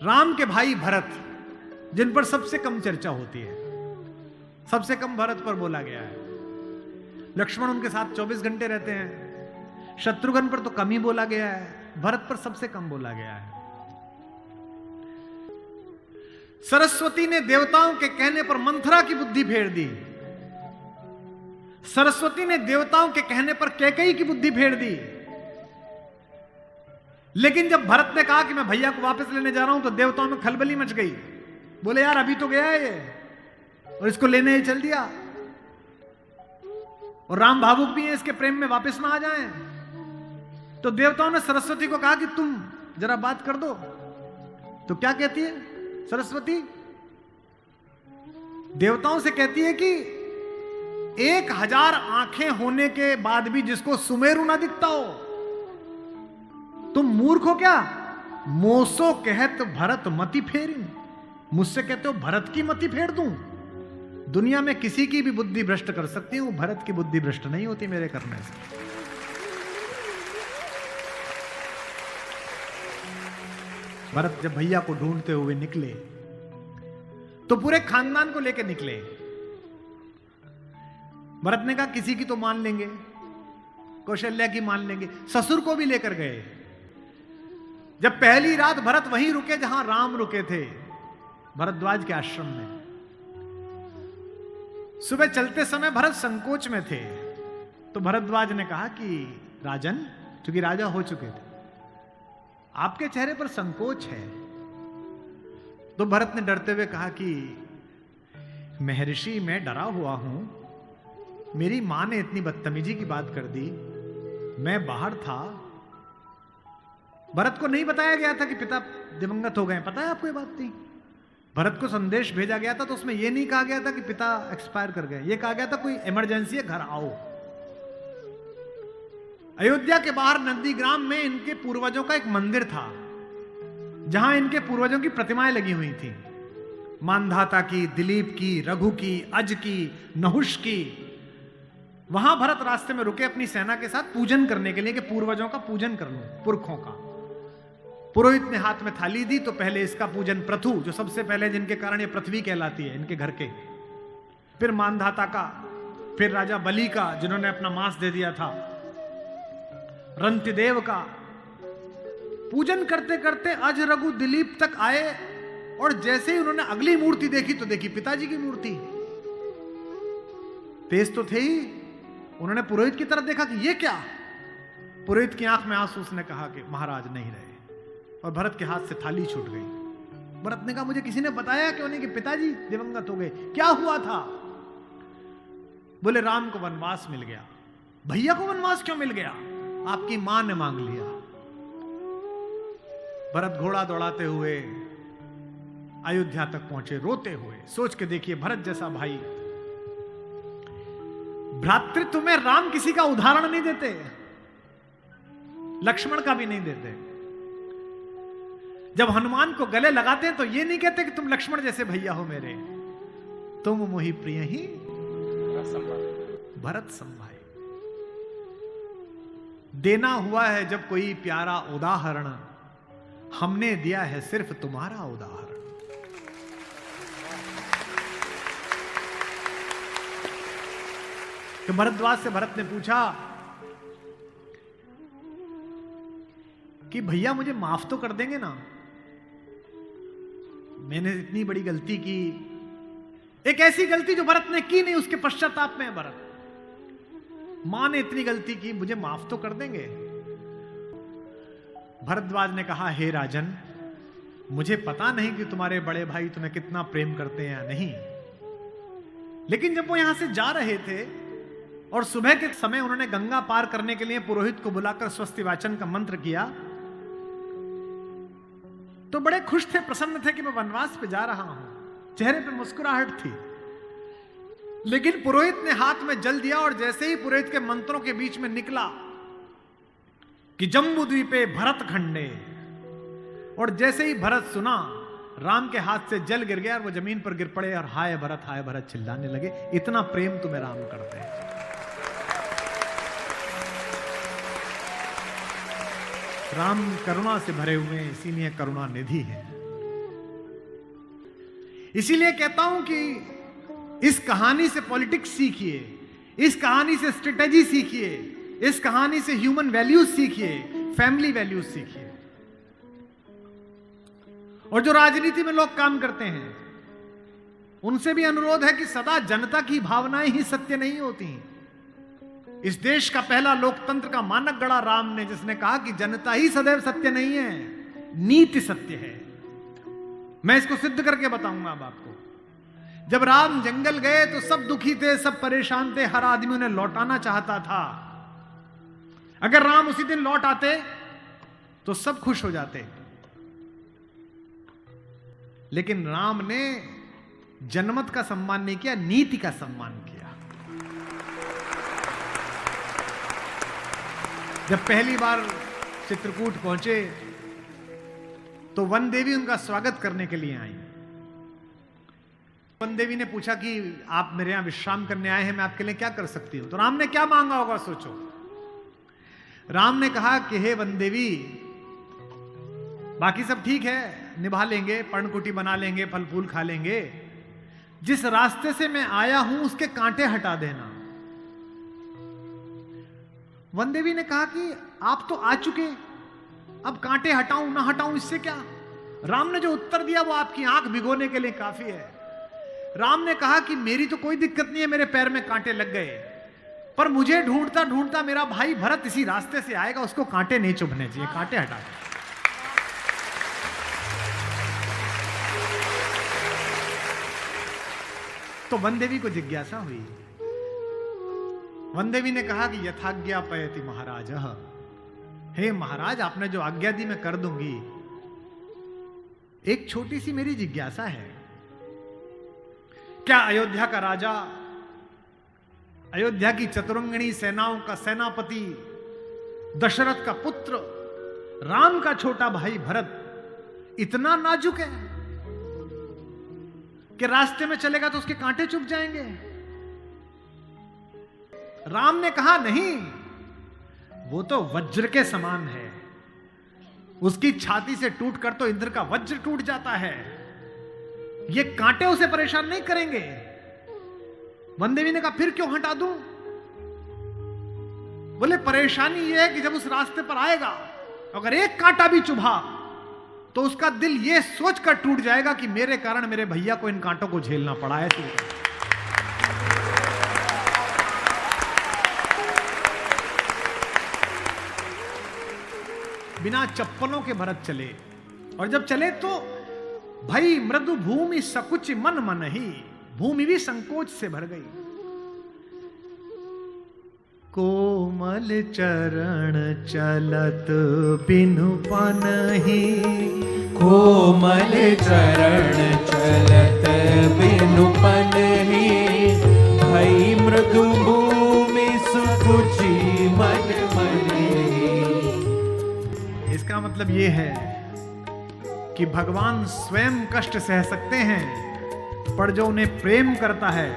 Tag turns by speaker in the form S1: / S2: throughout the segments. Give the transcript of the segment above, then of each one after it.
S1: राम के भाई भरत, जिन पर सबसे कम चर्चा होती है, सबसे कम भरत पर बोला गया है। लक्ष्मण उनके साथ 24 घंटे रहते हैं। शत्रुघ्न पर तो कम ही बोला गया है, भरत पर सबसे कम बोला गया है। सरस्वती ने देवताओं के कहने पर मंथरा की बुद्धि फेर दी। सरस्वती ने देवताओं के कहने पर कैकेयी की बुद्धि फेर दी। लेकिन जब भरत ने कहा कि मैं भैया को वापस लेने जा रहा हूं, तो देवताओं में खलबली मच गई। बोले यार अभी तो गया है ये, और इसको लेने ही चल दिया, और राम भावुक भी है, इसके प्रेम में वापस ना आ जाएं। तो देवताओं ने सरस्वती को कहा कि तुम जरा बात कर दो। तो क्या कहती है सरस्वती? देवताओं से कहती है कि 1000 आंखें होने के बाद भी जिसको सुमेरु ना दिखता हो, तुम मूर्ख हो क्या? मोसो कहत भरत मति फेरी, मुझसे कहते हो भरत की मति फेर दूं? दुनिया में किसी की भी बुद्धि भ्रष्ट कर सकती हूं, भरत की बुद्धि भ्रष्ट नहीं होती मेरे करने से। भरत जब भैया को ढूंढते हुए निकले, तो पूरे खानदान को लेकर निकले। भरत ने कहा किसी की तो मान लेंगे, कौशल्या की मान लेंगे, ससुर को भी लेकर गए। जब पहली रात भरत वहीं रुके जहां राम रुके थे, भरद्वाज के आश्रम में। सुबह चलते समय भरत संकोच में थे, तो भरद्वाज ने कहा कि राजन, क्योंकि राजा हो चुके थे, आपके चेहरे पर संकोच है। तो भरत ने डरते हुए कहा कि महर्षि मैं डरा हुआ हूं, मेरी मां ने इतनी बदतमीजी की बात कर दी, मैं बाहर था। भरत को नहीं बताया गया था कि पिता दिवंगत हो गए, पता है आपको ये बात थी? भरत को संदेश भेजा गया था तो उसमें यह नहीं कहा गया था कि पिता एक्सपायर कर गए, यह कहा गया था कोई इमरजेंसी है, घर आओ। अयोध्या के बाहर नंदीग्राम में इनके पूर्वजों का एक मंदिर था, जहां इनके पूर्वजों की प्रतिमाएं लगी हुई थी। मानधाता की, दिलीप की, रघु की, अज की, नहुष की। वहां भरत रास्ते में रुके अपनी सेना के साथ पूजन करने के लिए, कि पूर्वजों का पूजन कर लूं, पुरखों का। पुरोहित ने हाथ में थाली दी, तो पहले इसका पूजन प्रथु, जो सबसे पहले जिनके कारण ये पृथ्वी कहलाती है, इनके घर के, फिर मानधाता का, फिर राजा बलि का जिन्होंने अपना मांस दे दिया था, रंतिदेव का। पूजन करते करते अज, रघु, दिलीप तक आए, और जैसे ही उन्होंने अगली मूर्ति देखी तो देखी पिताजी की मूर्ति। तेज तो थे ही, उन्होंने पुरोहित की तरफ देखा कि ये क्या? पुरोहित की आंख में आंसू, उसने कहा कि महाराज नहीं रहे, और भरत के हाथ से थाली छूट गई। भरत ने कहा मुझे किसी ने बताया क्यों नहीं कि पिताजी दिवंगत हो गए, क्या हुआ था? बोले राम को वनवास मिल गया। भैया को वनवास क्यों मिल गया? आपकी मां ने मांग लिया। भरत घोड़ा दौड़ाते हुए अयोध्या तक पहुंचे, रोते हुए। सोच के देखिए, भरत जैसा भाई, भ्रातृत्व में राम किसी का उदाहरण नहीं देते, लक्ष्मण का भी नहीं देते। जब हनुमान को गले लगाते हैं तो ये नहीं कहते कि तुम लक्ष्मण जैसे भैया हो मेरे, तुम मोहि प्रिय ही भरत संभाई। देना हुआ है जब कोई प्यारा उदाहरण, हमने दिया है सिर्फ तुम्हारा उदाहरण। तो भरद्वाज से भरत ने पूछा कि भैया मुझे माफ तो कर देंगे ना? मैंने इतनी बड़ी गलती की, एक ऐसी गलती जो भरत ने की नहीं, उसके पश्चाताप में है भरत। मां ने इतनी गलती की, मुझे माफ तो कर देंगे? भरद्वाज ने कहा हे राजन, मुझे पता नहीं कि तुम्हारे बड़े भाई तुम्हें कितना प्रेम करते हैं या नहीं, लेकिन जब वो यहां से जा रहे थे और सुबह के समय उन्होंने गंगा पार करने के लिए पुरोहित को बुलाकर स्वस्ति वाचन का मंत्र किया, तो बड़े खुश थे, प्रसन्न थे कि मैं वनवास पे जा रहा हूं, चेहरे पे मुस्कुराहट थी। लेकिन पुरोहित ने हाथ में जल दिया, और जैसे ही पुरोहित के मंत्रों के बीच में निकला कि जम्बू द्वीपे भरत खंडे, और जैसे ही भरत सुना, राम के हाथ से जल गिर गया और वो जमीन पर गिर पड़े और हाय भरत चिल्लाने लगे। इतना प्रेम तुम्हें राम करते हैं। राम करुणा से भरे हुए, इसीलिए करुणा निधि है। इसीलिए कहता हूं कि इस कहानी से पॉलिटिक्स सीखिए, इस कहानी से स्ट्रेटेजी सीखिए, इस कहानी से ह्यूमन वैल्यूज सीखिए, फैमिली वैल्यूज सीखिए। और जो राजनीति में लोग काम करते हैं उनसे भी अनुरोध है कि सदा जनता की भावनाएं ही सत्य नहीं होती। इस देश का पहला लोकतंत्र का मानक गढ़ा राम ने, जिसने कहा कि जनता ही सदैव सत्य नहीं है, नीति सत्य है। मैं इसको सिद्ध करके बताऊंगा अब आपको। जब राम जंगल गए तो सब दुखी थे, सब परेशान थे, हर आदमी उन्हें लौटाना चाहता था। अगर राम उसी दिन लौट आते तो सब खुश हो जाते। लेकिन राम ने जनमत का सम्मान नहीं किया, नीति का सम्मान किया। जब पहली बार चित्रकूट पहुंचे तो वन देवी उनका स्वागत करने के लिए आई। वन देवी ने पूछा कि आप मेरे यहां विश्राम करने आए हैं, मैं आपके लिए क्या कर सकती हूं। तो राम ने क्या मांगा होगा सोचो। राम ने कहा कि हे वन देवी, बाकी सब ठीक है, निभा लेंगे, पर्णकुटी बना लेंगे, फल फूल खा लेंगे, जिस रास्ते से मैं आया हूं उसके कांटे हटा देना। वन देवी ने कहा कि आप तो आ चुके, अब कांटे हटाऊं ना हटाऊं इससे क्या। राम ने जो उत्तर दिया वो आपकी आंख भिगोने के लिए काफी है। राम ने कहा कि मेरी तो कोई दिक्कत नहीं है, मेरे पैर में कांटे लग गए, पर मुझे ढूंढता ढूंढता मेरा भाई भरत इसी रास्ते से आएगा, उसको कांटे नहीं चुभने चाहिए, कांटे हटा दे। तो वन देवी को जिज्ञासा हुई। वन देवी ने कहा कि यथाज्ञा पयति महाराज, हे महाराज, आपने जो आज्ञा दी मैं कर दूंगी। एक छोटी सी मेरी जिज्ञासा है, क्या अयोध्या का राजा, अयोध्या की चतुरंगिणी सेनाओं का सेनापति, दशरथ का पुत्र, राम का छोटा भाई भरत इतना नाजुक है कि रास्ते में चलेगा तो उसके कांटे चुभ जाएंगे? राम ने कहा नहीं, वो तो वज्र के समान है, उसकी छाती से टूटकर तो इंद्र का वज्र टूट जाता है, ये कांटे उसे परेशान नहीं करेंगे। वन देवी ने कहा फिर क्यों हटा दूं? बोले परेशानी यह है कि जब उस रास्ते पर आएगा अगर एक कांटा भी चुभा तो उसका दिल यह सोचकर टूट जाएगा कि मेरे कारण मेरे भैया को इन कांटों को झेलना पड़ा है। बिना चप्पलों के भरत चले, और जब चले तो भाई मृदु भूमि सकुच मन मन ही, भूमि भी संकोच से भर गई। कोमल चरण चलत बिनु पनहि,
S2: कोमल चरण चलत बिनु पनहि, भई मृदु भूमि सुकुचि मन मनि।
S1: इसका मतलब यह है कि भगवान स्वयं कष्ट सह सकते हैं, पर जो उन्हें प्रेम करता है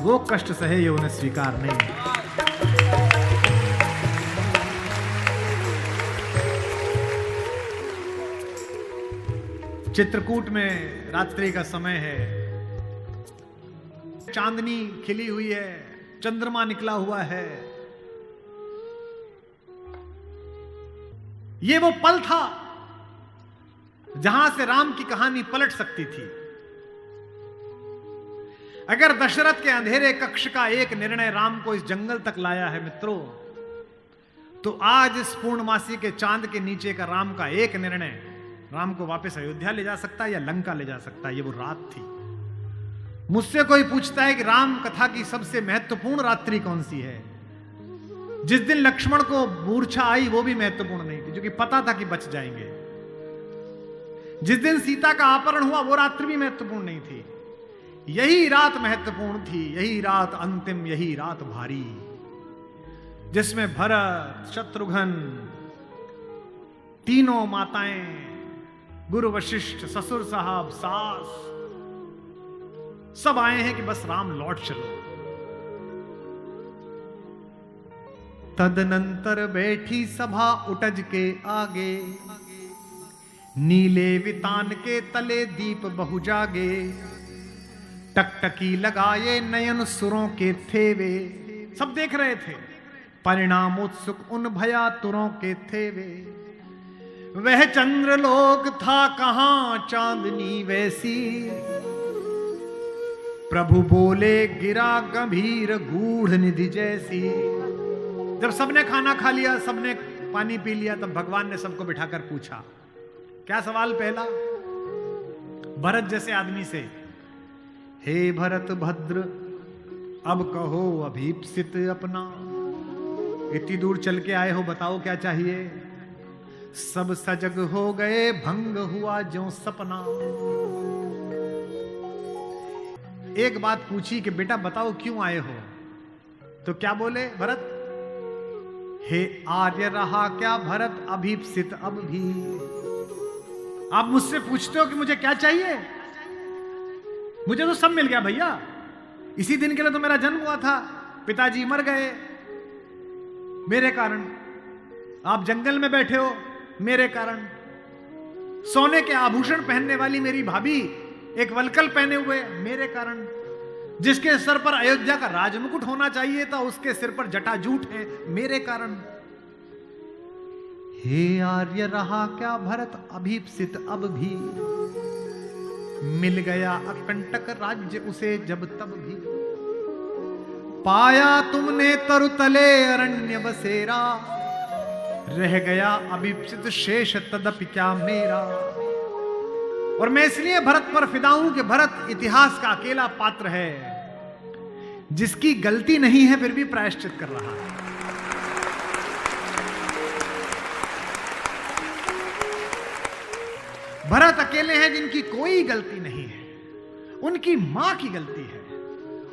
S1: वो कष्ट सहे ये उन्हें स्वीकार नहीं। चित्रकूट में रात्रि का समय है, चांदनी खिली हुई है, चंद्रमा निकला हुआ है। ये वो पल था जहां से राम की कहानी पलट सकती थी। अगर दशरथ के अंधेरे कक्ष का एक निर्णय राम को इस जंगल तक लाया है मित्रों, तो आज इस पूर्णमासी के चांद के नीचे का राम का एक निर्णय राम को वापस अयोध्या ले जा सकता है या लंका ले जा सकता है। ये वो रात थी। मुझसे कोई पूछता है कि राम कथा की सबसे महत्वपूर्ण रात्रि कौन सी है, जिस दिन लक्ष्मण को मूर्छा आई वो भी महत्वपूर्ण नहीं थी, क्योंकि पता था कि बच जाएंगे। जिस दिन सीता का अपहरण हुआ वो रात्रि भी महत्वपूर्ण नहीं थी। यही रात महत्वपूर्ण थी, यही रात अंतिम, यही रात भारी, जिसमें भरत, शत्रुघ्न, तीनों माताएं, गुरु वशिष्ठ, ससुर साहब, सास, सब आए हैं कि बस राम लौट चलो। तदनंतर बैठी सभा उटज के आगे, नीले वितान के तले दीप बहु जागे। टकटकी लगाए नयन सुरों के थे वे, सब देख रहे थे। परिणाम उत्सुक उन भयातुरों के थे वे, वह चंद्रलोक था कहां चांदनी वैसी। प्रभु बोले गिरा गंभीर गूढ़ निधि जैसी। जब सबने खाना खा लिया, सबने पानी पी लिया, तब भगवान ने सबको बिठाकर पूछा। क्या सवाल पहला? भरत जैसे आदमी से, हे भरत भद्र, अब कहो अभीप्सित अपना। इतनी दूर चल के आए हो, बताओ क्या चाहिए? सब सजग हो गए, भंग हुआ ज्यों सपना। एक बात पूछी कि बेटा बताओ क्यों आए हो? तो क्या बोले भरत? हे आर्य रहा क्या भरत अभीप्सित अब भी। आप मुझसे पूछते हो कि मुझे क्या चाहिए? मुझे तो सब मिल गया भैया। इसी दिन के लिए तो मेरा जन्म हुआ था, पिताजी मर गए मेरे कारण, आप जंगल में बैठे हो मेरे कारण, सोने के आभूषण पहनने वाली मेरी भाभी एक वलकल पहने हुए मेरे कारण, जिसके सर पर अयोध्या का राजमुकुट होना चाहिए था उसके सिर पर जटाजूट है मेरे कारण। हे आर्य रहा क्या भरत अभीप्सित अब भी। मिल गया अकंटक राज्य उसे जब तब भी। पाया तुमने तरुतले अरण्य बसेरा, रह गया अभीप्सित शेष तदपि क्या मेरा। और मैं इसलिए भरत पर फिदा हूं कि भरत इतिहास का अकेला पात्र है जिसकी गलती नहीं है फिर भी प्रायश्चित कर रहा है। भरत अकेले हैं जिनकी कोई गलती नहीं है, उनकी मां की गलती है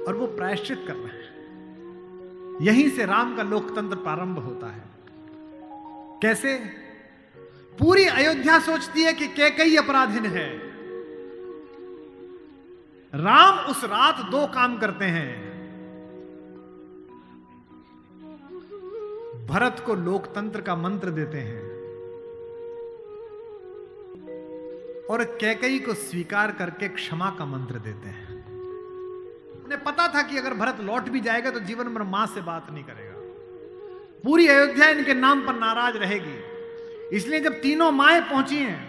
S1: और वो प्रायश्चित कर रहे हैं। यहीं से राम का लोकतंत्र प्रारंभ होता है। कैसे? पूरी अयोध्या सोचती है कि कैकेयी अपराधीन है। राम उस रात दो काम करते हैं। भरत को लोकतंत्र का मंत्र देते हैं और कैकेयी को स्वीकार करके क्षमा का मंत्र देते हैं। उन्हें पता था कि अगर भरत लौट भी जाएगा तो जीवन भर मां से बात नहीं करेगा, पूरी अयोध्या इनके नाम पर नाराज रहेगी। इसलिए जब तीनों माएं पहुंची हैं,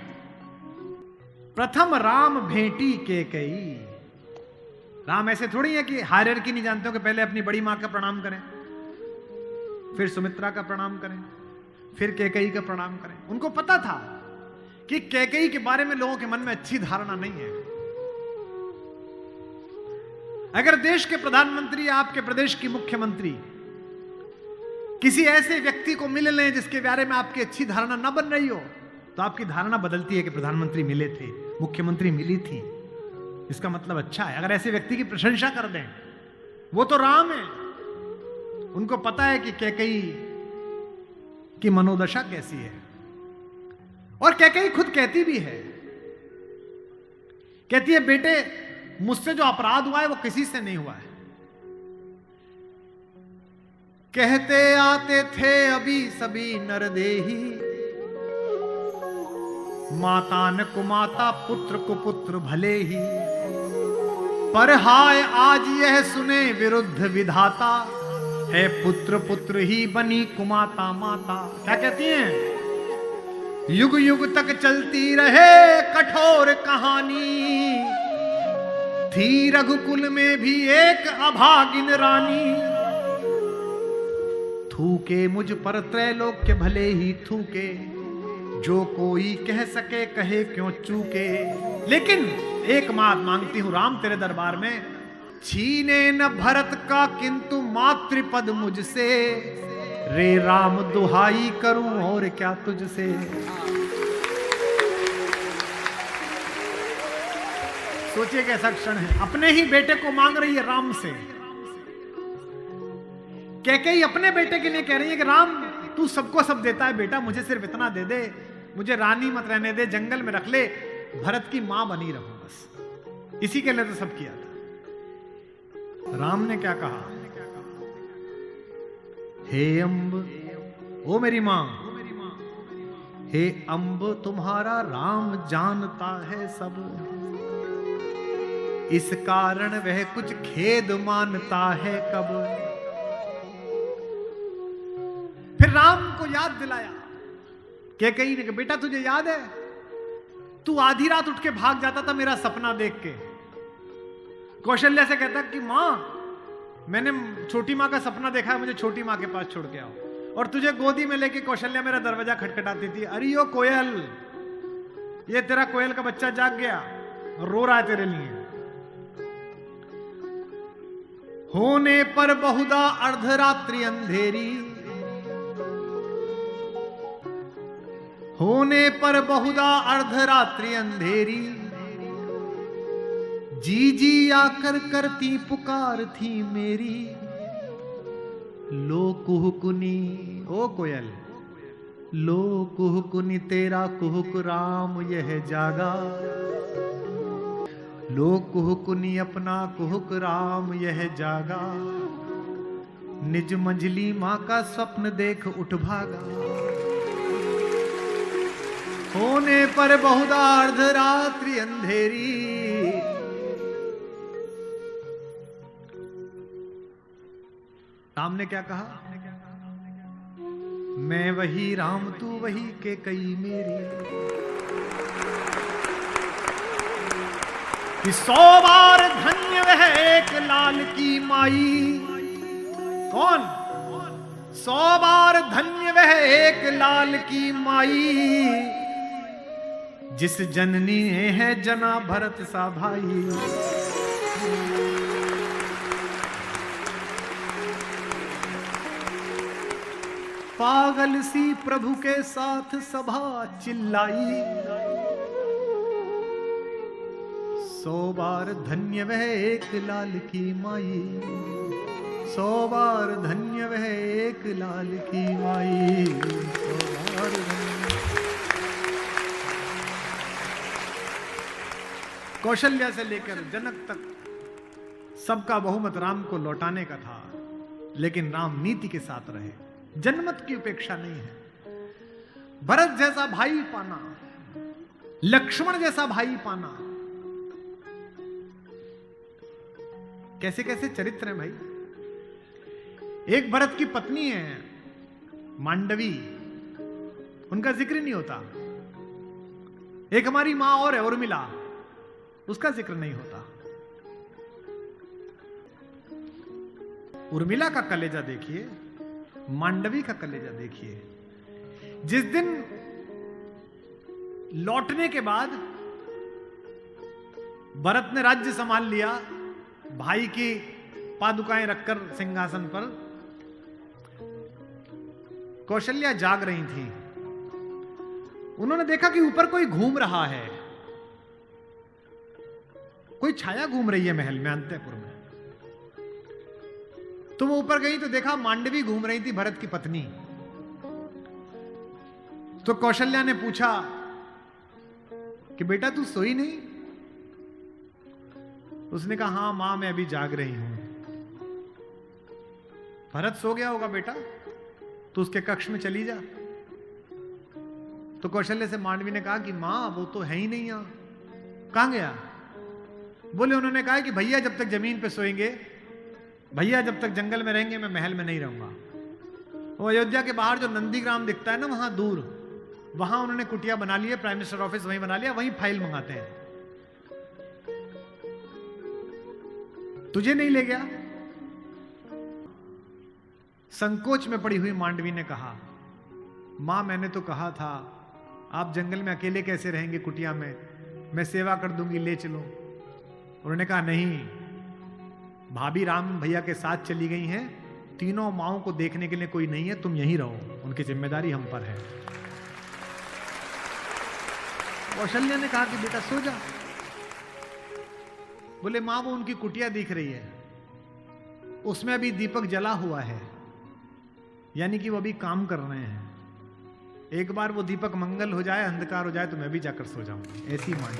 S1: प्रथम राम भेंटी कैकेयी। राम ऐसे थोड़ी है कि हायरार्की नहीं जानते हो कि पहले अपनी बड़ी मां का प्रणाम करें, फिर सुमित्रा का प्रणाम करें, फिर कैकेयी का प्रणाम करें। उनको पता था कि कैकेयी के बारे में लोगों के मन में अच्छी धारणा नहीं है। अगर देश के प्रधानमंत्री या आपके प्रदेश की मुख्यमंत्री किसी ऐसे व्यक्ति को मिल लें जिसके बारे में आपकी अच्छी धारणा न बन रही हो, तो आपकी धारणा बदलती है कि प्रधानमंत्री मिले थे, मुख्यमंत्री मिली थी, इसका मतलब अच्छा है। अगर ऐसे व्यक्ति की प्रशंसा कर दें, वो तो राम है। उनको पता है कि कैकेयी की मनोदशा कैसी है। और कैकेयी खुद कहती भी है, कहती है बेटे मुझसे जो अपराध हुआ है वो किसी से नहीं हुआ है। कहते आते थे अभी सभी नरदेही, माता न कुमाता पुत्र को पुत्र भले ही। पर हाय आज यह सुने विरुद्ध विधाता, है पुत्र पुत्र ही बनी कुमाता माता। क्या कहती हैं? युग युग तक चलती रहे कठोर कहानी, थी रघुकुल में भी एक अभागिन रानी। थूके मुझ पर त्रैलोक्य भले ही थूके, जो कोई कह सके कहे क्यों चूके। लेकिन एक बात मांगती हूं राम तेरे दरबार में, छीने न भरत का किंतु मातृपद मुझसे। रे राम दुहाई करूं और क्या तुझसे। सोचिए कैसा क्षण है, अपने ही बेटे को मांग रही है राम से। कैकेयी अपने बेटे के लिए कह रही है कि राम तू सबको सब देता है बेटा, मुझे सिर्फ इतना दे दे, मुझे रानी मत रहने दे, जंगल में रख ले, भरत की मां बनी रहूं बस। इसी के लिए तो सब किया था। राम ने क्या कहा? हे अम्ब, ओ मेरी मां, हे अम्ब तुम्हारा राम जानता है सब। इस कारण वह कुछ खेद मानता है कब। फिर राम को याद दिलाया कैकेयी ने कि बेटा तुझे याद है, तू आधी रात उठ के भाग जाता था मेरा सपना देख के। कौशल्या से कहता कि मां मैंने छोटी मां का सपना देखा है, मुझे छोटी मां के पास छोड़ के आओ। और तुझे गोदी में लेके कौशल्या मेरा दरवाजा खटखटाती थी, अरे ओ कोयल, ये तेरा कोयल का बच्चा जाग गया, रो रहा है तेरे लिए। होने पर बहुधा अर्धरात्रि अंधेरी, होने पर बहुधा अर्धरात्रि अंधेरी, जी जी आकर करती पुकार थी मेरी। लो कुहुकुनी, ओ कोयल, लो कुहुकुनी तेरा कुहुक राम यह जागा। लो कुहुकुनी अपना कुहुक राम यह जागा। निज मंझली मां का स्वप्न देख उठ भागा। होने पर बहुधा अर्धरात्रि अंधेरी, राम ने क्या कहा, मैं वही राम तू वही कैकेयी मेरी। कि 100 बार धन्य वह एक लाल की माई। कौन? 100 बार धन्य वह एक लाल की माई, जिस जननी ने है जना भरत सा भाई। पागल सी प्रभु के साथ सभा चिल्लाई। 100 बार धन्य वह एक लाल की माई। 100 बार धन्य वह एक लाल की माई। 100 बार कौशल्या से लेकर जनक तक सबका बहुमत राम को लौटाने का था, लेकिन राम नीति के साथ रहे। जनमत की उपेक्षा नहीं है। भरत जैसा भाई पाना, लक्ष्मण जैसा भाई पाना, कैसे कैसे चरित्र है भाई। एक भरत की पत्नी है मांडवी, उनका जिक्र नहीं होता। एक हमारी मां और है उर्मिला, उसका जिक्र नहीं होता। उर्मिला का कलेजा देखिए, मांडवी का कलेजा देखिए। जिस दिन लौटने के बाद भरत ने राज्य संभाल लिया, भाई की पादुकाएं रखकर सिंहासन पर, कौशल्या जाग रही थी। उन्होंने देखा कि ऊपर कोई घूम रहा है, कोई छाया घूम रही है महल में, अंतःपुर में। तो वो ऊपर गई तो देखा मांडवी घूम रही थी, भरत की पत्नी। तो कौशल्या ने पूछा कि बेटा तू सोई नहीं? उसने कहा हां मां मैं अभी जाग रही हूं। भरत सो गया होगा बेटा, तो उसके कक्ष में चली जा। तो कौशल्या से मांडवी ने कहा कि मां वो तो है ही नहीं यहां, कहां गया? बोले उन्होंने कहा कि भैया जब तक जमीन पे सोएंगे, भैया जब तक जंगल में रहेंगे, मैं महल में नहीं रहूंगा। वो अयोध्या के बाहर जो नंदीग्राम दिखता है ना, वहां दूर, वहां उन्होंने कुटिया बना ली है, प्राइम मिनिस्टर ऑफिस वहीं बना लिया, वहीं फाइल मंगाते हैं। तुझे नहीं ले गया? संकोच में पड़ी हुई मांडवी ने कहा मां मैंने तो कहा था आप जंगल में अकेले कैसे रहेंगे कुटिया में, मैं सेवा कर दूंगी, ले चलो। उन्होंने कहा नहीं, भाभी राम भैया के साथ चली गई हैं, तीनों माओं को देखने के लिए कोई नहीं है, तुम यहीं रहो, उनकी जिम्मेदारी हम पर है। कौशल्या ने कहा कि बेटा सो जा। बोले मां वो उनकी कुटिया दिख रही है, उसमें अभी दीपक जला हुआ है, यानी कि वो अभी काम कर रहे हैं। एक बार वो दीपक मंगल हो जाए, अंधकार हो जाए तो मैं भी जाकर सो जाऊंगी, ऐसी मान।